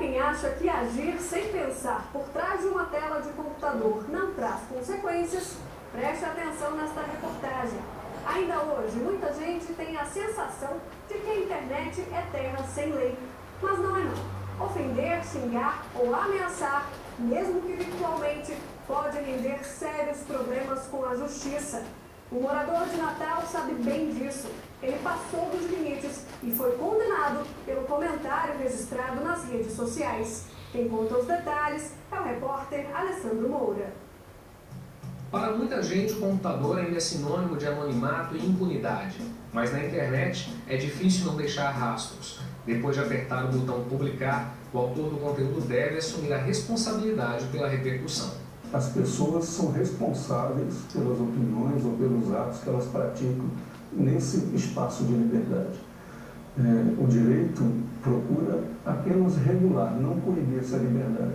quem acha que agir sem pensar por trás de uma tela de computador não traz consequências, preste atenção nesta reportagem. Ainda hoje, muita gente tem a sensação de que a internet é terra sem lei. Mas não é não. Ofender, xingar ou ameaçar, mesmo que virtualmente, pode render sérios problemas com a justiça. O morador de Natal sabe bem disso. Ele passou dos limites e foi condenado pelo comentário registrado nas redes sociais. Quem conta os detalhes é o repórter Alessandro Moura. Para muita gente, o computador ainda é sinônimo de anonimato e impunidade. Mas na internet é difícil não deixar rastros. Depois de apertar o botão publicar, o autor do conteúdo deve assumir a responsabilidade pela repercussão. As pessoas são responsáveis pelas opiniões ou pelos atos que elas praticam nesse espaço de liberdade. O direito procura apenas regular, não coibir essa liberdade.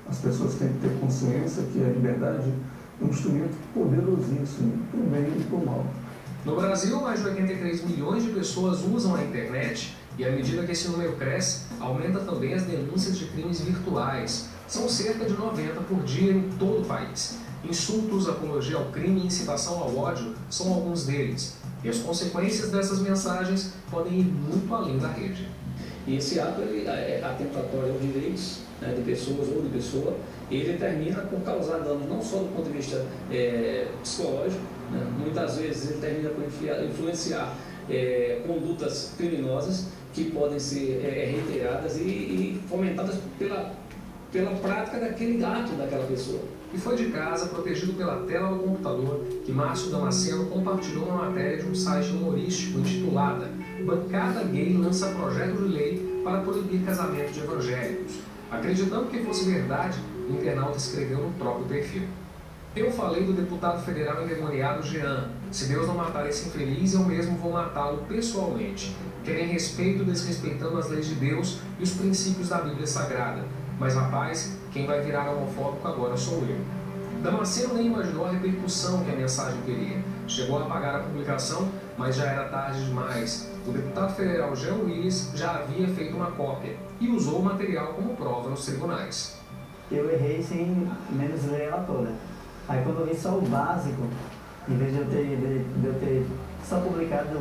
As pessoas têm que ter consciência que a liberdade é um instrumento poderosíssimo, para o bem e para o mal. No Brasil, mais de 83 milhões de pessoas usam a internet e, à medida que esse número cresce, aumenta também as denúncias de crimes virtuais. São cerca de 90 por dia em todo o país. Insultos, apologia ao crime e incitação ao ódio são alguns deles. E as consequências dessas mensagens podem ir muito além da rede. E esse ato é atentatório aos direitos, né, de pessoas ou de pessoa. Ele termina por causar danos não só do ponto de vista psicológico, né, muitas vezes ele termina por influenciar condutas criminosas que podem ser reiteradas e fomentadas pela prática daquele ato daquela pessoa. E foi de casa, protegido pela tela do computador, que Márcio Damasceno compartilhou uma matéria de um site humorístico intitulada Bancada Gay lança projeto de lei para proibir casamento de evangélicos. Acreditando que fosse verdade, o internauta escreveu no próprio perfil. Eu falei do deputado federal endemoniado Jean. Se Deus não matar esse infeliz, eu mesmo vou matá-lo pessoalmente. Querem respeito desrespeitando as leis de Deus e os princípios da Bíblia Sagrada. Mas, rapaz, quem vai virar homofóbico agora sou eu. Damasceno nem imaginou a repercussão que a mensagem teria. Chegou a apagar a publicação, mas já era tarde demais. O deputado federal Jean Willis já havia feito uma cópia e usou o material como prova nos tribunais. Eu errei sem menos ler ela toda. Aí quando eu vi só o básico, em vez de eu ter só publicado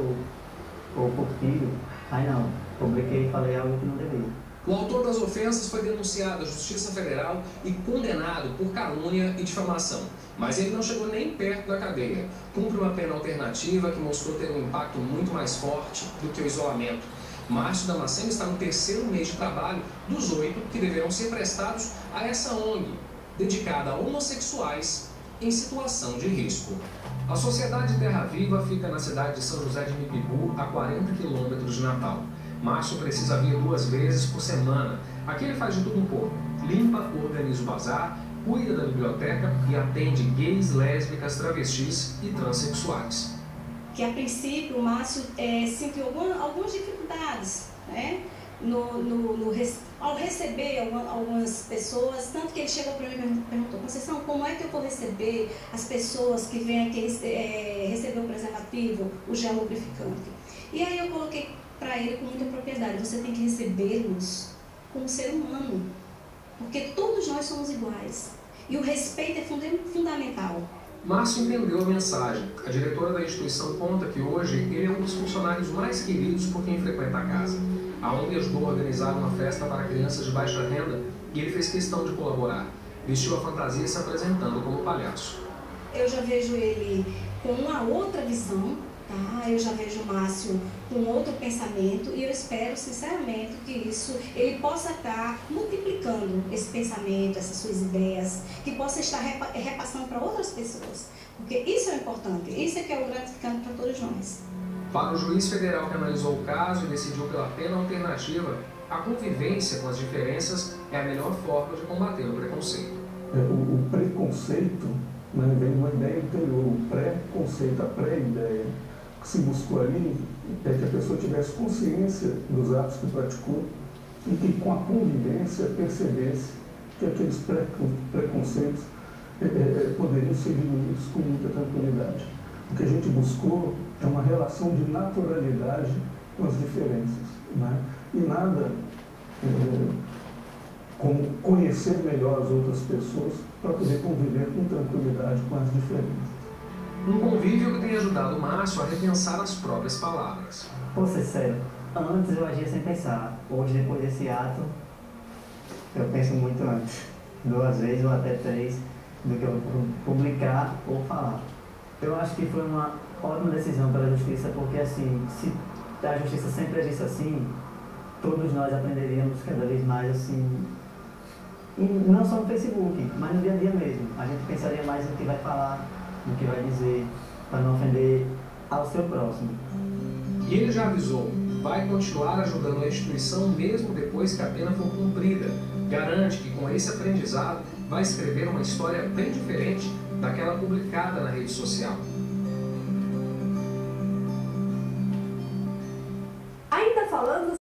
o curtido, aí não, publiquei e falei algo que não devia. O autor das ofensas foi denunciado à Justiça Federal e condenado por calúnia e difamação. Mas ele não chegou nem perto da cadeia. Cumpre uma pena alternativa que mostrou ter um impacto muito mais forte do que o isolamento. Márcio Damasceno está no 3º mês de trabalho dos 8 que deverão ser prestados a essa ONG, dedicada a homossexuais em situação de risco. A Sociedade Terra Viva fica na cidade de São José de Mipibu, a 40 quilômetros de Natal. Márcio precisa vir 2 vezes por semana. Aqui ele faz de tudo um pouco. Limpa, organiza o bazar, cuida da biblioteca e atende gays, lésbicas, travestis e transexuais. Que a princípio o Márcio sentiu algumas dificuldades, né? Ao receber algumas pessoas, tanto que ele chegou para mim e perguntou: Conceição, como é que eu vou receber as pessoas que vêm aqui receber o preservativo, o gel lubrificante? E aí eu coloquei para ele com muita propriedade: você tem que recebê-los como ser humano, porque todos nós somos iguais e o respeito é fundamental. Márcio entendeu a mensagem. A diretora da instituição conta que hoje ele é um dos funcionários mais queridos por quem frequenta a casa. A ONG ajudou a organizar uma festa para crianças de baixa renda e ele fez questão de colaborar. Vestiu a fantasia se apresentando como palhaço. Eu já vejo ele com uma outra visão, tá? Eu já vejo o Márcio com outro pensamento e eu espero sinceramente que ele possa estar multiplicando esse pensamento, essas suas ideias, que possa estar repassando para outras pessoas, porque isso é importante, isso é que é o gratificante para todos nós. Para o juiz federal que analisou o caso e decidiu pela pena alternativa, a convivência com as diferenças é a melhor forma de combater o preconceito. O preconceito, né, vem de uma ideia anterior, o pré-conceito, a pré-ideia. O que se buscou ali é que a pessoa tivesse consciência dos atos que praticou e que com a convivência percebesse que aqueles preconceitos poderiam ser diminuídos com muita tranquilidade. O que a gente buscou é uma relação de naturalidade com as diferenças, né? E nada como conhecer melhor as outras pessoas para poder conviver com tranquilidade com as diferentes. Um convívio que tem ajudado o Márcio a repensar as próprias palavras. Vou ser sério, antes eu agia sem pensar. Hoje, depois desse ato, eu penso muito antes. 2 vezes ou até 3 do que eu publicar ou falar. Eu acho que foi uma ótima decisão pela justiça, porque assim, se a justiça sempre agisse assim, todos nós aprenderíamos cada vez mais assim, e não só no Facebook, mas no dia a dia mesmo. A gente pensaria mais no que vai falar, no que vai dizer, para não ofender ao seu próximo. E ele já avisou, vai continuar ajudando a instituição mesmo depois que a pena for cumprida. Garante que com esse aprendizado vai escrever uma história bem diferente daquela publicada na rede social. Ainda falando